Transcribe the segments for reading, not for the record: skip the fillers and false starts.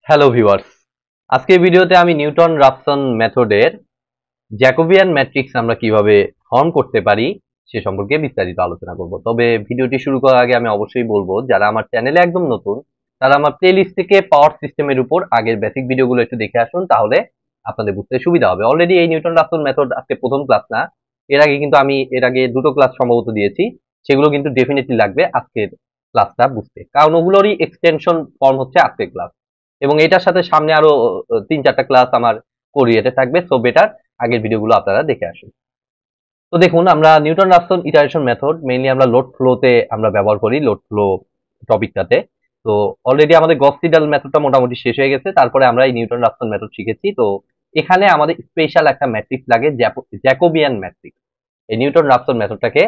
Hello viewers, আজকের ভিডিওতে আমি নিউটন রাফসন মেথডের জ্যাকোবিয়ান ম্যাট্রিক্স আমরা কিভাবে ফর্ম করতে পারি সে সম্পর্কে বিস্তারিত আলোচনা করব। তবে ভিডিওটি শুরু করার আগে আমি অবশ্যই বলবো, যারা আমার চ্যানেলে একদম নতুন তারা আমার প্লেলিস্ট থেকে পাওয়ার সিস্টেমের উপর আগের বেসিক ভিডিওগুলো একটু দেখে আসুন, তাহলে আপনাদের বুঝতে সুবিধা হবে। অলরেডি এই নিউটন রাফসন মেথড আজকে প্রথম ক্লাস না, এর আগে কিন্তু আমি দুটো ক্লাস সম্ভবত দিয়েছি, সেগুলো কিন্তু ডেফিনেটলি লাগবে আজকের ক্লাসটা বুঝতে, কারণ ওগুলোরই এক্সটেনশন ফর্ম হচ্ছে আজকের ক্লাস। এবং এটার সাথে সামনে আরো 3-4টা ক্লাস আমার কোরিয়াতে থাকবে, সো বেটার আগের ভিডিওগুলো আপনারা দেখে আসুন। তো দেখুন, আমরা Newton Raphson iteration method mainly আমরা লোড ফ্লোতে আমরা ব্যবহার করি, লোড ফ্লো টপিকটাতে। তো অলরেডি আমাদের গস সিডাল মেথডটা মোটামুটি শেষ হয়ে গেছে, তারপরে আমরা এই নিউটন রাফসন মেথড শিখেছি। তো এখানে আমাদের স্পেশাল একটা ম্যাট্রিক্স লাগে, জ্যাকোবিয়ান ম্যাট্রিক্স। এই নিউটন রাফসন মেথডটাকে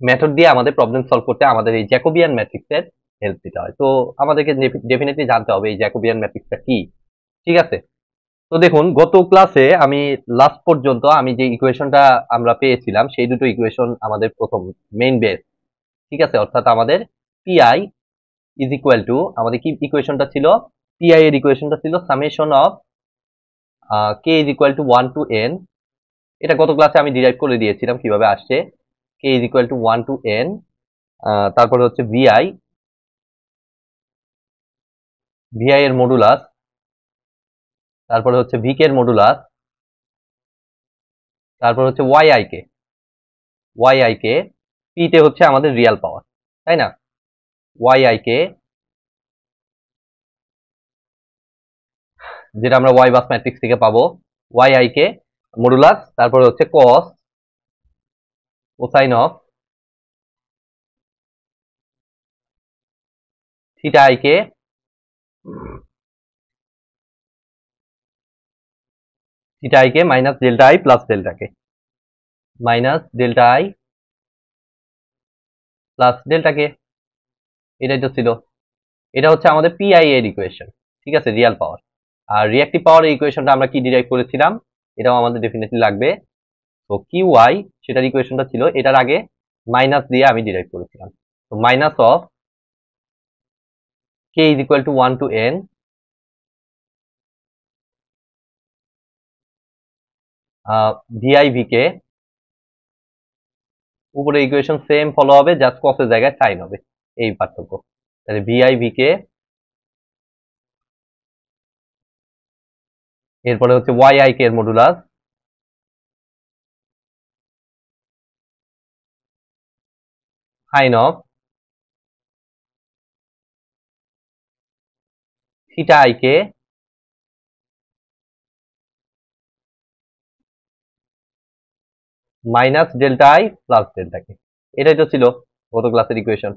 মেথড দিয়ে আমাদের প্রবলেম সলভ করতে আমাদের এই জ্যাকোবিয়ান ম্যাট্রিক্সের হেল্প দিতে হয়। তো আমাদেরকে ডেফিনেটলি জানতে হবে এই জ্যাকোবিয়ান ম্যাট্রিক্সটা কি। ঠিক আছে, তো দেখুন, গত ক্লাসে আমি লাস্ট পর্যন্ত আমি যে ইকুয়েশনটা আমরা পেয়েছিলাম সেই দুটো ইকুয়েশন আমাদের প্রথম মেইন বেস। ঠিক আছে, অর্থাৎ আমাদের পিআই ইজ ইকুয়াল টু, আমাদের কি ইকুয়েশনটা ছিল, পিআই এর ইকুয়েশনটা ছিল summation of K is equal to 1 to n. এটা গত ক্লাসে আমি ডিরাইভ করে দিয়েছিলাম কিভাবে আসছে, k is equal to 1 to n, তারপরে হচ্ছে ভিআই, ভিআই এর মডুলাস, তারপরে হচ্ছে ভিকে এর মডুলাস, তারপর হচ্ছে ওয়াই কে, পি তে হচ্ছে আমাদের রিয়াল পাওয়ার, তাই না? কে যেটা আমরা ওয়াই বাস ম্যাট্রিক্স থেকে পাবো, কে মডুলাস, তারপরে হচ্ছে cos cosine of theta k, minus delta i plus delta k, minus delta i plus delta k, এটাই তো ছিল। এটা হচ্ছে আমাদের পিআই এর ইকুয়েশন। ঠিক আছে, রিয়াল পাওয়ার। আর রিঅ্যাক্টিভ পাওয়ার ইকুয়েশনটা আমরা কি ডিরাইভ করেছিলাম, এটাও আমাদের ডেফিনেটলি লাগবে। তো কিউ ওয়াই সেটার ইকুয়েশনটা ছিল, এটার আগে মাইনাস দিয়ে আমি ডিরাইভ করেছিলাম। তো minus of K is equal to 1 to N VI VK, উপরে ইকুয়েশন সেম ফলো হবে, জাস্ট কসের জায়গায় সাইন হবে, এই পার্থক্য। তাহলে ভিআই ভিকে, এরপরে হচ্ছে ওয়াই কে এর modulus, sine of theta i k minus delta i plus delta k, এটাই তো ছিল গত ক্লাসের ইকুয়েশন।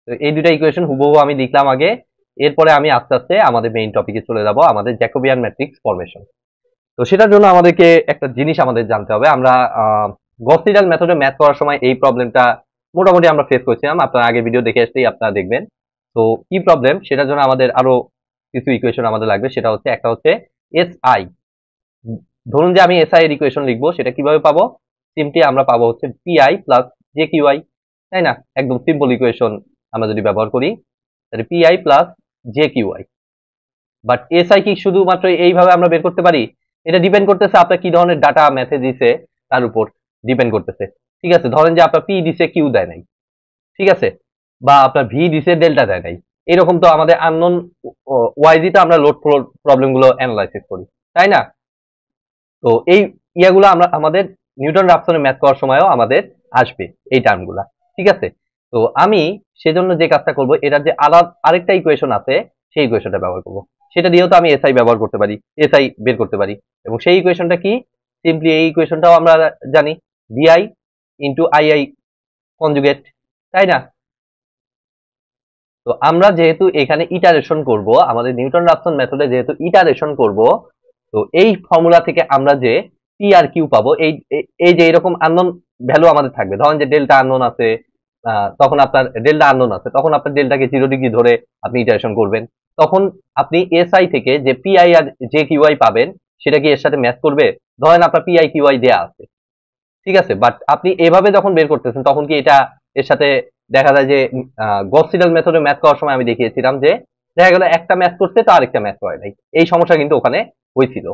তো এই দুটা ইকুয়েশন হুবহু আমি লিখলাম আগে, এরপরে আমি আস্তে আস্তে আমাদের মেইন টপিকে চলে যাব, আমাদের জ্যাকোবিয়ান ম্যাট্রিক্স ফরমেশন। তো সেটার জন্য আমাদেরকে একটা জিনিস আমাদের জানতে হবে। আমরা গস সিডাল মেথডে ম্যাথ করার সময় এই প্রবলেমটা মোটামুটি আমরা ফেস করছিলাম, আপনারা আগে ভিডিও দেখে আসলেই আপনারা দেখবেন। তো কি প্রবলেম, সেটার জন্য আমাদের আরো কিছু ইকুয়েশন আমাদের লাগবে। সেটা হচ্ছে, একটা হচ্ছে এস আই। ধরুন যে আমি এসআই এর ইকুয়েশন লিখবো, সেটা কিভাবে পাবো, সিম্পলি আমরা পাবো হচ্ছে পিআই প্লাস জে কিউআই, তাই না? একদম সিম্পল ইকুয়েশন আমরা যদি ব্যবহার করি, তাহলে PI plus J QI. But SI কি শুধুমাত্র এইভাবে আমরা বের করতে পারি? এটা ডিপেন্ড করতেছে আপনার কি ধরনের ডাটা ম্যাথে দিছে, তার উপর ডিপেন্ড করতেছে। ঠিক আছে, ধরেন যে আপনার পি দিছে, কিউ দেয় নাই, ঠিক আছে, বা আপনার ভি দিছে, ডেল্টা দেয় নাই, এরকম তো আমাদের আননোন ওয়াইজি তে আমরা লোড ফ্লো প্রবলেম গুলো অ্যানালাইসিস করি, তাই না? তো এই ইয়াগুলো আমরা আমাদের নিউটন রাফসনের ম্যাথ করার সময়ও আমাদের আসবে এই টার্মগুলা। ঠিক আছে, তো আমি সেজন্য যে কাজটা করব, এটার যে আরেকটা ইকুয়েশন আছে সেই ইকুয়েশনটা ব্যবহার করব। সেটা দিয়েও তো আমি এসআই ব্যবহার করতে পারি, এসআই বের করতে পারি। এবং সেই ইকুয়েশনটা কি, সিম্পলি এই ইকুয়েশনটাও আমরা জানি, বিআই ইন্টু আইআই কনজুগেট, তাই না? তো আমরা যেহেতু এখানে ইটারেশন করব, আমাদের নিউটন রাফসন মেথডে যেহেতু ইটারেশন করব, তো এই ফর্মুলা থেকে আমরা যে পি আর কিউ পাবো, এই যে এরকম আননোন ভ্যালু আমাদের থাকবে। ধরেন যে ডেল্টা আননোন আছে, তখন আপনার ডেল্টা আননোন আছে, তখন আপনার ডেল্টাকে 0 ডিগ্রি ধরে আপনি ইটারেশন করবেন। তখন আপনি এসআই থেকে যে পিআই আর জে কিউআই পাবেন, সেটা কি এর সাথে ম্যাচ করবে? ধরেন আপনার পিআই কিউআই দেয়া আছে, ঠিক আছে, বাট আপনি এভাবে যখন বের করতেছেন, তখন কি এটা এর সাথে দেখা যায় যে গস সিডাল মেথডে ম্যাথ করার সময় আমি দেখিয়েছিলাম যে দেখা গেল একটা ম্যাচ করছে তো আরেকটা ম্যাচ করে নাই, এই সমস্যা কিন্তু ওখানে হয়েছিল।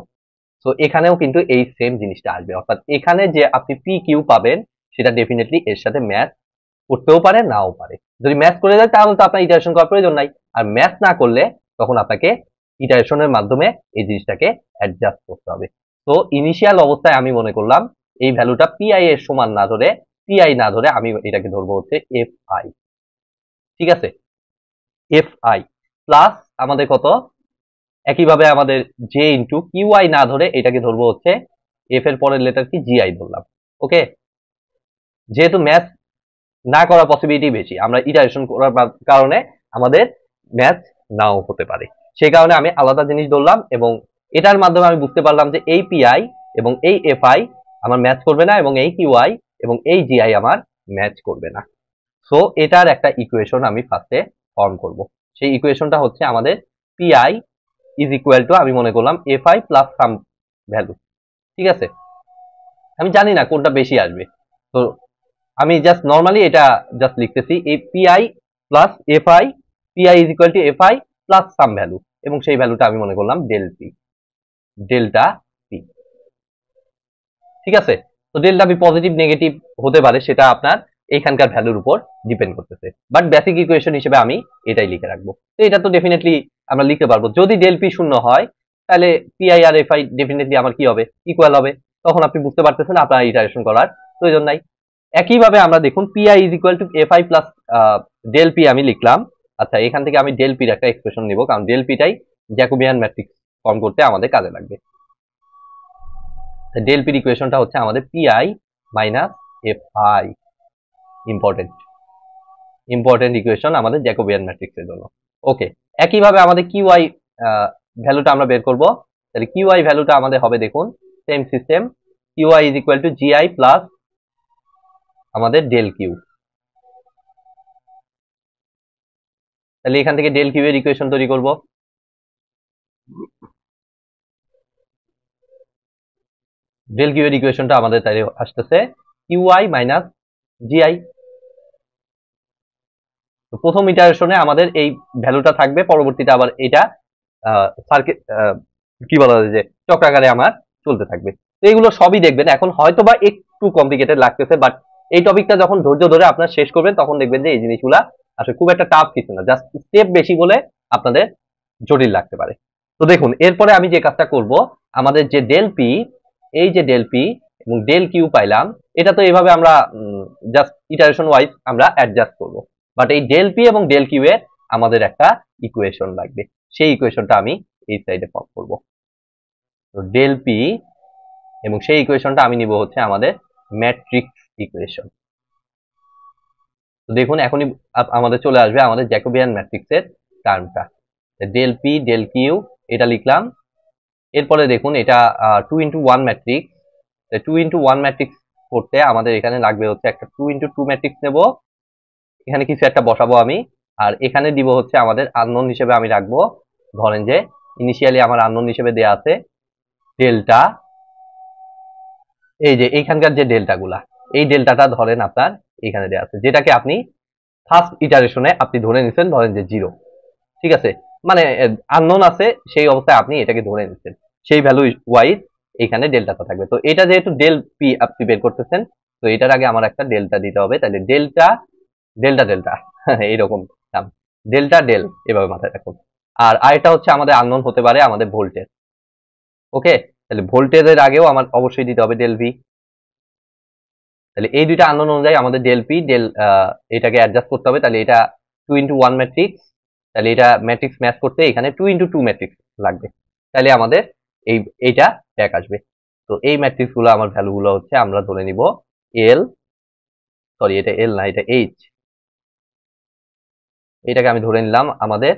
তো এখানেও কিন্তু এই সেম জিনিসটা আসবে, অর্থাৎ এখানে যে আপনি পি কিউ পাবেন সেটা ডেফিনেটলি এর সাথে ম্যাচ করতেও পারে নাও পারে। যদি ম্যাচ করে যায় তাহলে তো আপনার ইটারেশন করার প্রয়োজন নাই, আর ম্যাচ না করলে তখন আপনাকে ইটারেশনের মাধ্যমে এই জিনিসটাকে অ্যাডজাস্ট করতে হবে। তো ইনিশিয়াল অবস্থায় আমি মনে করলাম এই ভ্যালুটা পিআই এর সমান না ধরে, পিআই না ধরে আমি এটাকে ধরবো হচ্ছে এফ আই। ঠিক আছে, এফ আই প্লাস আমাদের কত, একইভাবে আমাদের জে ইন্টু কিউআই না ধরে এটাকে ধরবো হচ্ছে এফ এর পরের লেটার কি জিআই ধরলাম। ওকে, যেহেতু ম্যাচ না করার পসিবিলিটি বেশি, আমরা ইটারেশন করার কারণে আমাদের ম্যাচ নাও হতে পারে, সেই কারণে আমি আলাদা জিনিস ধরলাম এবং এটার মাধ্যমে আমি বুঝতে পারলাম যে এই পিআই এবং এই এফআই আমার ম্যাচ করবে না এবং এই কিউআই এবং এই জিআই আমার ম্যাচ করবে না। সো এটার একটা ইকুয়েশন আমি ফার্স্টে ফর্ম করব। সেই ইকুয়েশনটা হচ্ছে আমাদের পিআই ইজ ইকুয়াল টু, আমি মনে করলাম এফআই প্লাস সাম ভ্যালু। ঠিক আছে, আমি জানি না কোনটা বেশি আসবে, তো আমি জাস্ট নর্মালি এটা জাস্ট লিখতেছি এই PI plus FI, PI is equal to FI plus some value, এবং সেই ভ্যালুটা আমি মনে করলাম ডেল পি, ডেল্টা পি। ঠিক আছে, তো ডেল্টা পি পজিটিভ নেগেটিভ হতে পারে, সেটা আপনার এইখানকার ভ্যালুর উপর ডিপেন্ড করতেছে, বাট বেসিক ইকুয়েশন হিসেবে আমি এটাই লিখে রাখবো। তো এটা তো ডেফিনেটলি আমরা লিখতে পারবো, যদি ডেল পি শূন্য হয় তাহলে পিআই আর এফআই ডেফিনেটলি আমার কি হবে, ইকুয়াল হবে। তখন আপনি বুঝতে পারতেছেন আপনার ইটারেশন করার প্রয়োজন নাই। একইভাবে আমরা দেখুন PI is equal to FI plus del P আমি লিখলাম। আচ্ছা, এখান থেকে আমি ডেল পির একটা এক্সপ্রেশন নিব, কারণ ডেল পিটাই জ্যাকোবিয়ান ম্যাট্রিক্স ফর্ম করতে আমাদের কাজে লাগবে। ডেল পির ইকুয়েশনটা হচ্ছে আমাদের PI minus FI, important equation আমাদের জ্যাকোবিয়ান ম্যাট্রিক্সের জন্য। ওকে, একইভাবে আমাদের কিউআই ভ্যালুটা আমরা বের করব। তাহলে কিউআই ভ্যালুটা আমাদের হবে, দেখুন same system, QI is equal two GI plus আমাদের ডেল কিউ। তাহলে এখান থেকে ডেল কিউ এর ইকুয়েশন তৈরি করব। ডেল কিউ এর ইকুয়েশনটা আমাদের তাই আসতেছে কিউআই মাইনাস জিআই। তো প্রথম ইটারেশনে আমাদের এই ভ্যালুটা থাকবে, পরবর্তীতে আবার এটা সার্কিট কি বলা যায় যে চক্রাকারে আমার চলতে থাকবে। তো এগুলো সবই দেখবেন, এখন হয়তোবা একটু কমপ্লিকেটেড লাগতেছে, বাট এই টপিকটা যখন ধৈর্য ধরে আপনার শেষ করবেন তখন দেখবেন যে এই জিনিসগুলা আসলে খুব একটা টাফ কিছু না, জাস্ট স্টেপ বেশি বলে আপনাদের জটিল লাগতে পারে। তো দেখুন এরপরে আমি যে কাজটা করব, আমাদের যে ডেল পি, এই যে ডেল পি এবং ডেল কিউ পাইলাম, এটা তো এইভাবে আমরা জাস্ট ইটারেশন ওয়াইজ আমরা অ্যাডজাস্ট করব, বাট এই ডেল পি এবং ডেল কিউ এর আমাদের একটা ইকুয়েশন লাগবে, সেই ইকুয়েশনটা আমি এই সাইডে পপ করব। তো ডেল পি এবং সেই ইকুয়েশনটা আমি নিব হচ্ছে আমাদের ম্যাট্রিক্স ইকুয়েশন। তো দেখুন এখনই আমাদের চলে আসবে আমাদের জ্যাকোবিয়ান ম্যাট্রিক্সের টার্মটা, ডেল পি ডেল কিউ এটা লিখলাম। এরপরে দেখুন এটা 2x1 ম্যাট্রিক্স, 2x1 ম্যাট্রিক্স করতে আমাদের এখানে লাগবে হচ্ছে একটা 2x2 ম্যাট্রিক্স নেব, এখানে কিছু একটা বসাবো আমি, আর এখানে দিব হচ্ছে আমাদের আননোন হিসেবে আমি রাখবো, ধরেন যে ইনিশিয়ালি আমার আননোন হিসেবে দেয়া আছে ডেল্টা, এই যে এইখানকার যে ডেল্টা গুলা, এই ডেল্টাটা ধরেন আপনার এখানে দেয়া আছে, যেটাকে আপনি ফার্স্ট ইটারেশনে আপনি ধরে নিচ্ছেন ধরেন যে 0। ঠিক আছে, মানে আননোন আছে সেই অবস্থায় আপনি এটাকে ধরে নিচ্ছেন, সেই ভ্যালু ওয়াইজ এখানে ডেল্টাটা থাকবে। তো এটা যেহেতু ডেল পি আপনি বের করতেছেন, তো এটার আগে আমার একটা ডেল্টা দিতে হবে, তাহলে ডেল্টা ডেল্টা ডেল্টা এইরকম নাম, ডেল্টা ডেল এভাবে মাথায় রাখুন। আর আরেকটা হচ্ছে আমাদের আননোন হতে পারে আমাদের ভোল্টেজ। ওকে, তাহলে ভোল্টেজের আগেও আমার অবশ্যই দিতে হবে ডেল ভি। তাহলে এই দুইটা আননোন অনুযায়ী আমাদের ডেল পি ডেল এটাকে অ্যাডজাস্ট করতে হবে। তাহলে এটা 2x1 ম্যাট্রিক্স, তাহলে এটা ম্যাট্রিক্স ম্যাচ করতে এখানে 2x2 ম্যাট্রিক্স লাগবে, তাহলে আমাদের এইটা ব্যাক আসবে। তো এই ম্যাট্রিক্স গুলো আমার ভ্যালু গুলো হচ্ছে আমরা ধরে নিব এল, সরি এটা এল না, এটা এইচ, এটাকে আমি ধরে নিলাম আমাদের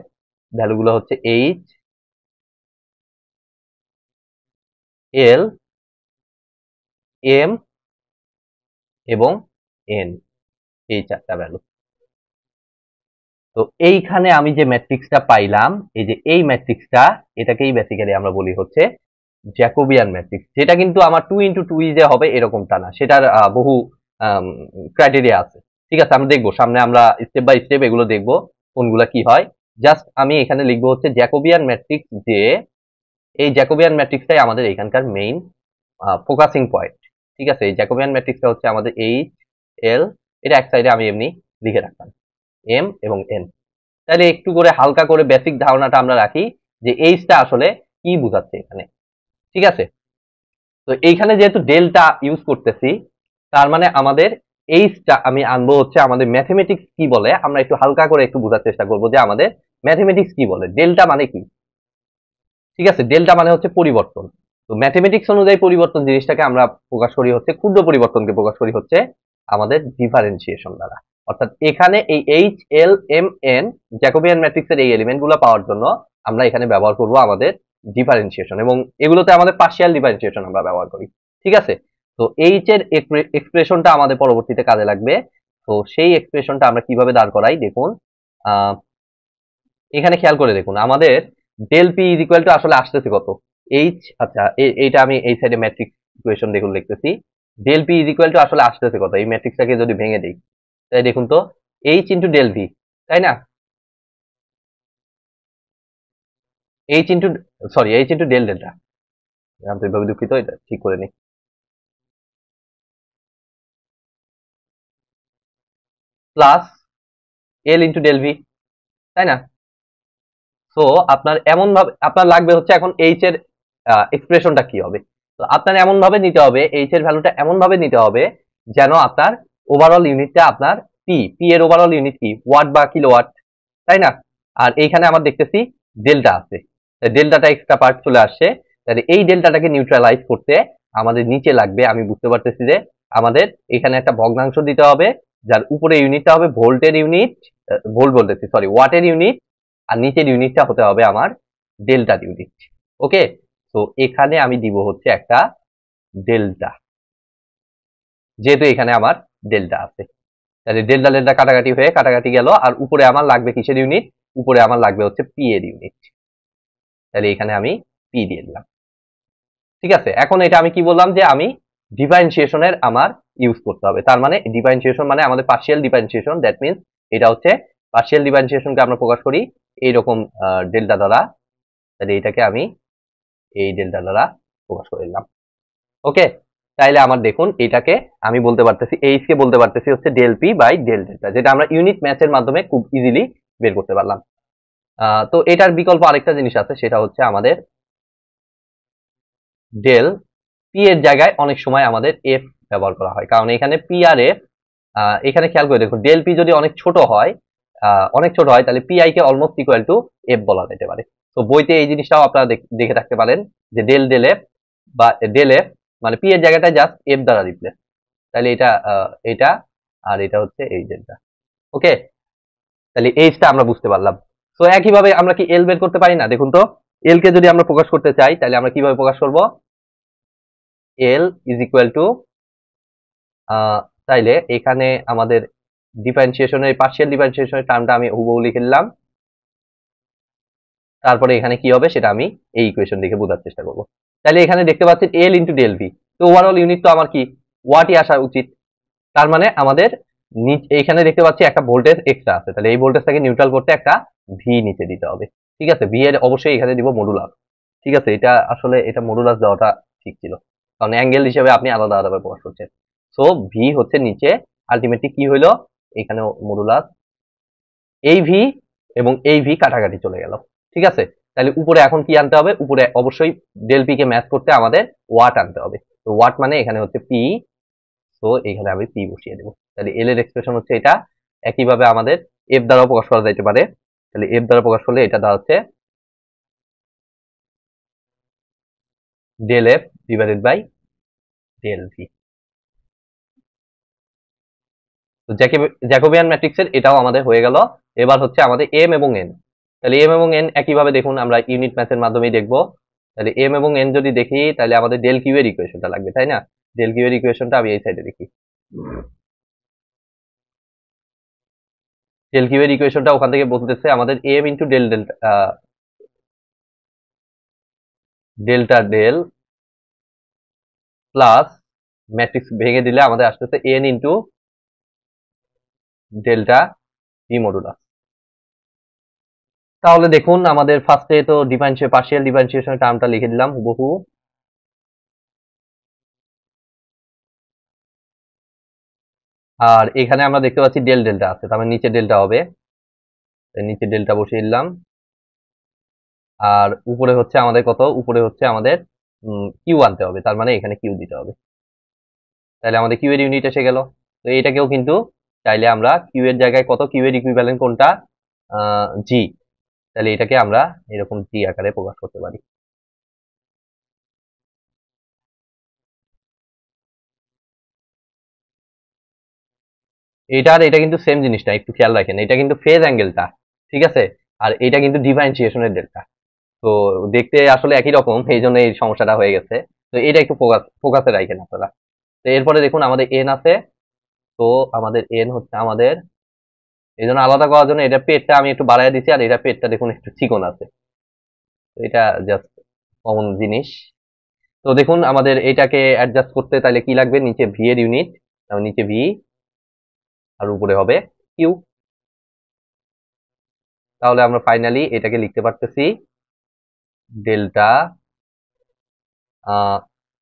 ভ্যালু গুলো হচ্ছে এইচ, এল, এম এবং এন, এই চারটা ভ্যালু। তো এইখানে আমি যে ম্যাট্রিক্সটা পাইলাম, এই যে এই ম্যাট্রিক্সটা, এটাকেই বেসিক্যালি আমরা বলি হচ্ছে জ্যাকোবিয়ান ম্যাট্রিক্স, যেটা কিন্তু আমার 2x2 যে হবে এরকমটা না, সেটার বহু ক্রাইটেরিয়া আছে। ঠিক আছে, আমরা দেখবো সামনে, আমরা স্টেপ বাই স্টেপ এগুলো দেখবো কোনগুলা কি হয়। জাস্ট আমি এখানে লিখবো হচ্ছে জ্যাকোবিয়ান ম্যাট্রিক্স, যে এই জ্যাকোবিয়ান ম্যাট্রিক্সটাই আমাদের এখানকার মেইন ফোকাসিং পয়েন্ট। ঠিক আছে, এই জ্যাকোবিয়ান ম্যাট্রিক্সটা হচ্ছে আমাদের এইচ এল, এটা এক সাইডে আমি এমনি লিখে রাখলাম এম এবং এন। তাহলে একটু করে হালকা করে বেসিক ধারণাটা আমরা রাখি যে এইচটা আসলে কি বোঝাচ্ছে এখানে। ঠিক আছে, তো এইখানে যেহেতু ডেল্টা ইউজ করতেছি, তার মানে আমাদের এইচটা আমি আনবো হচ্ছে আমাদের ম্যাথমেটিক্স কি বলে, আমরা একটু হালকা করে একটু বোঝার চেষ্টা করবো যে আমাদের ম্যাথমেটিক্স কি বলে, ডেল্টা মানে কি। ঠিক আছে, ডেল্টা মানে হচ্ছে পরিবর্তন। তো ম্যাথমেটিক্স অনুযায়ী পরিবর্তন জিনিসটাকে আমরা প্রকাশ করি হচ্ছে, ক্ষুদ্র পরিবর্তনকে প্রকাশ করি হচ্ছে আমাদের ডিফারেন্সিয়েশন দ্বারা। অর্থাৎ এখানে এই H L M N Jacobian ম্যাট্রিক্সের এই এলিমেন্ট গুলো পাওয়ার জন্য আমরা এখানে ব্যবহার করব আমাদের ডিফারেন্সিয়েশন, এবং এগুলোতে আমাদের পার্শিয়াল ডিফারেন্সিয়েশন আমরা ব্যবহার করি। ঠিক আছে, তো এইচ এর এক্সপ্রেশনটা আমাদের পরবর্তীতে কাজে লাগবে। তো সেই এক্সপ্রেশনটা আমরা কিভাবে দাঁড় করাই দেখুন, এখানে খেয়াল করে দেখুন আমাদের del P is equal to আসলে আসতেছে কত, এইচ। আচ্ছা, এইটা আমি এই সাইডে ম্যাট্রিক্স ইকুয়েশন দেখুন লিখতেছি, del P is equal to আসলে আসতেছে কত, এই ম্যাট্রিক্সটাকে যদি ভেঙে দেই, তাই দেখুন তো এইচ ইন্টু ডেল ভি, তাই না, H into, sorry, H into del delta, আন্তরিকভাবে দুঃখিত, এটা ঠিক করে নিই, plus L into del V, তাই না। সো আপনার এমন ভাবে আপনার লাগবে হচ্ছে এখন এইচ এর এক্সপ্রেশনটা কি হবে। তো আপনার এমন ভাবে নিতে হবে, এইচ এর ভ্যালুটা এমন ভাবে নিতে হবে যেন আপনার ওভারঅল ইউনিটটা আপনার পি, পি এর ওভারঅল ইউনিট কি, ওয়াট বা কিলোওয়াট, তাই না। আর এইখানে আমার দেখতেছি ডেল্টা আছে, ডেল্টাটা এক্সট্রা পার্ট চলে আসছে। তাহলে এই ডেল্টাটাকে নিউট্রালাইজ করতে আমাদের নিচে লাগবে, আমি বুঝতে পারতেছি যে আমাদের এখানে একটা ভগ্নাংশ দিতে হবে, যার উপরে ইউনিটটা হবে ভোল্টের ইউনিট, ভোল্ট বলতেছি, সরি, ওয়াটের ইউনিট, আর নিচের ইউনিটটা হতে হবে আমার ডেল্টার ইউনিট। ওকে, তো এখানে আমি দিব হচ্ছে একটা ডেল্টা, যেহেতু এখানে আমার ডেল্টা আছে। তাহলে ডেল্টা ডেল্টা কাটাকাটি হয়ে কাটাকাটি গেল, আর উপরে আমার লাগবে কিসের ইউনিট, উপরে আমার লাগবে হচ্ছে পি এর ইউনিট। তাহলে এখানে আমি পি দিয়ে দিলাম। ঠিক আছে, এখন এটা আমি কি বললাম যে আমি ডিফারেন্সিয়েশনের আমার ইউজ করতে হবে, তার মানে ডিফারেন্সিয়েশন মানে আমাদের পার্শিয়াল ডিফারেন্সিয়েশন, দ্যাট মিন্স এটা হচ্ছে পার্শিয়াল ডিফারেন্সিয়েশনকে আমরা প্রকাশ করি এইরকম ডেল্টা দ্বারা। তাহলে এটাকে আমি এই ডেল্টা দ্বারা প্রকাশ করে দিলাম। ওকে, তাইলে আমার দেখুন এটাকে আমি বলতে পারতেছি, এইচ কে বলতে পারতেছি হচ্ছে del P by del delta, যেটা আমরা ইউনিট ম্যাথের মাধ্যমে খুব ইজিলি বের করতে পারলাম। তো এটার বিকল্প আরেকটা জিনিস আছে, সেটা হচ্ছে আমাদের ডেল পি এর জায়গায় অনেক সময় আমাদের এফ ব্যবহার করা হয়, কারণ এখানে পি আর এফ, এখানে খেয়াল করে দেখুন ডেল পি যদি অনেক ছোট হয়, তাহলে P I K almost equal to F বলা যেতে পারে। তো বইতে এই জিনিসটাও আপনারা দেখে থাকতে পারেন যে ডেল ডেল এফ বা ডেল এফ মানে পি এর জায়গাটায় জাস্ট এফ দ্বারা রিপ্লেস। তাহলে এটা এটা আর এটা হচ্ছে এই ডেল্টা। ওকে, তাহলে এইচটা আমরা বুঝতে পারলাম। তো একইভাবে আমরা কি এল বের করতে পারি না, দেখুন তো এল কে যদি আমরা প্রকাশ করতে চাই তাহলে আমরা কিভাবে প্রকাশ করব, এল ইজ ইকুয়াল টু, তাইলে এখানে আমাদের ডিফারেন্সিয়েশনের পার্শিয়াল ডিফারেন্সিয়েশনের টার্মটা আমি হুবহু লিখে নিলাম, তারপরে এখানে কি হবে সেটা আমি এই ইকুয়েশন দেখে বোঝার চেষ্টা করব। তাহলে এখানে দেখতে পাচ্ছেন এল ইন্টু ডেল ভি, তো ওভারঅল ইউনিট তো আমার কি ওয়াটই আসা উচিত, তার মানে আমাদের এইখানে দেখতে পাচ্ছি একটা ভোল্টেজ এক্সট্রা আছে, তাহলে এই ভোল্টেজটাকে নিউট্রাল করতে একটা ভি নিচে দিতে হবে। ঠিক আছে, ভি এর অবশ্যই এখানে দিব মডুলাস। ঠিক আছে, এটা আসলে এটা মডুলাস দেওয়াটা ঠিক ছিল, কারণ অ্যাঙ্গেল হিসেবে আপনি আলাদা আলাদা প্রকাশ করছেন। সো ভি হচ্ছে নিচে, আলটিমেটলি কি হইলো, এখানে মডুলাস এই ভি এবং এই ভি কাটাকাটি চলে গেল। ঠিক আছে, তাহলে উপরে এখন কি আনতে হবে, উপরে অবশ্যই ডেল পি কে ম্যাচ করতে আমাদের ওয়াট আনতে হবে। তো ওয়াট মানে এখানে হচ্ছে পি, তো এখানে আমি পি বসিয়ে দেবো। তাহলে এল এর এক্সপ্রেশন হচ্ছে এটা। একইভাবে আমাদের এফ দ্বারাও প্রকাশ করা যাইতে পারে, তাহলে এফ দ্বারা প্রকাশ করলে এটা দেওয়া হচ্ছে del F divided by del V. তো জ্যাকোবিয়ান ম্যাট্রিক্সের এটাও আমাদের হয়ে গেল। এবার হচ্ছে আমাদের এম এবং এন। তাহলে এম এবং এন একইভাবে দেখুন আমরা ইউনিট ম্যাথের মাধ্যমেই দেখবো। তাহলে এম এবং এন যদি দেখি তাহলে আমাদের ডেল কিউ এর ইকুয়েশনটা লাগবে, তাই না। ডেল কিউ এর ইকুয়েশনটা আমি এই সাইডে দেখি, ডেল কিউ এর ইকুয়েশনটা ওখান থেকে বলতেছে আমাদের M into del delta, delta del plus matrix ভেঙে দিলে আমাদের আসতেছে N into delta V modulus. তাহলে দেখুন আমাদের ফার্স্টে তো পার্শিয়াল ডিফারেন্সিয়েশনের টার্মটা লিখে দিলাম হুবহু। আর এখানে আমরা দেখতে পাচ্ছি ডেল ডেল্টা আছে, তার মানে নিচে ডেল্টা হবে, নিচে ডেল্টা বসিয়ে দিলাম। আর উপরে হচ্ছে আমাদের কত, উপরে হচ্ছে আমাদের কিউ আনতে হবে, তার মানে এখানে কিউ দিতে হবে। তাহলে আমাদের কিউ এর ইউনিট এসে গেল। তো এটাকেও কিন্তু চাইলে আমরা কিউ এর জায়গায় কত, কিউ এর ইকুইভ্যালেন্ট কোনটা, জি, তাহলে এটাকে আমরা এরকম জি আকারে প্রকাশ করতে পারি। এটা আর এটা কিন্তু সেম জিনিসটা, একটু খেয়াল রাখেন, এটা কিন্তু ফেজ অ্যাঙ্গেলটা, ঠিক আছে, আর এটা কিন্তু ডিফারেন্সিয়েশনের ডেল্টা। তো দেখতে আসলে একই রকম, এই জন্য এই সমস্যাটা হয়ে গেছে। তো এটা একটু ফোকাসে রাখেন আপনারা। তো এরপরে দেখুন আমাদের এন আছে। তো আমাদের এন হচ্ছে আমাদের, এই জন্য আলাদা করার জন্য এটা পেটটা আমি একটু বাড়াই দিচ্ছি, আর এটা পেটটা দেখুন একটু চিকন আছে। তো এটা জাস্ট কমন জিনিস। তো দেখুন আমাদের এটাকে অ্যাডজাস্ট করতে তাহলে কি লাগবে, নিচে ভি এর ইউনিট, নিচে ভি আর উপরে হবে কিউ। তাহলে আমরা ফাইনালি এটাকে লিখতে পারতেছি ডেল্টা,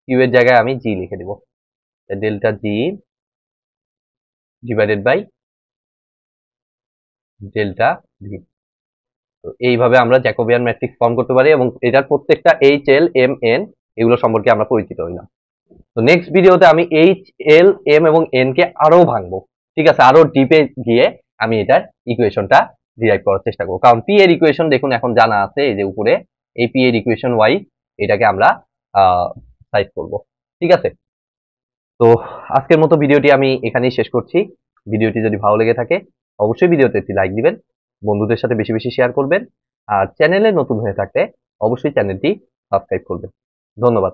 কিউ এর জায়গায় আমি জি লিখে দিব, delta G divided by delta V. তো এইভাবে আমরা জ্যাকোবিয়ান ম্যাট্রিক্স ফর্ম করতে পারি, এবং এটার প্রত্যেকটা এইচ এল এম এন এগুলো সম্পর্কে আমরা পরিচিত হইলাম। তো নেক্সট ভিডিওতে আমি এইচ এল এম এবং এন কে আরো ভাঙবো, ঠিক আছে, আরো ডিপে গিয়ে আমি এটার ইকুয়েশনটা ডিরাইভ করার চেষ্টা করবো। কারণ পি এর ইকুয়েশন দেখুন এখন জানা আছে, এই যে উপরে এই পি এর ইকুয়েশন ওয়াই, এটাকে আমরা সাইড করব, ঠিক আছে। তো আজকের মতো ভিডিওটি আমি এখানেই শেষ করছি। ভিডিওটি যদি ভালো লেগে থাকে অবশ্যই ভিডিওতে একটি লাইক দিবেন, বন্ধুদের সাথে বেশি বেশি শেয়ার করবেন, আর চ্যানেলে নতুন হয়ে থাকলে অবশ্যই চ্যানেলটি সাবস্ক্রাইব করবেন। ধন্যবাদ।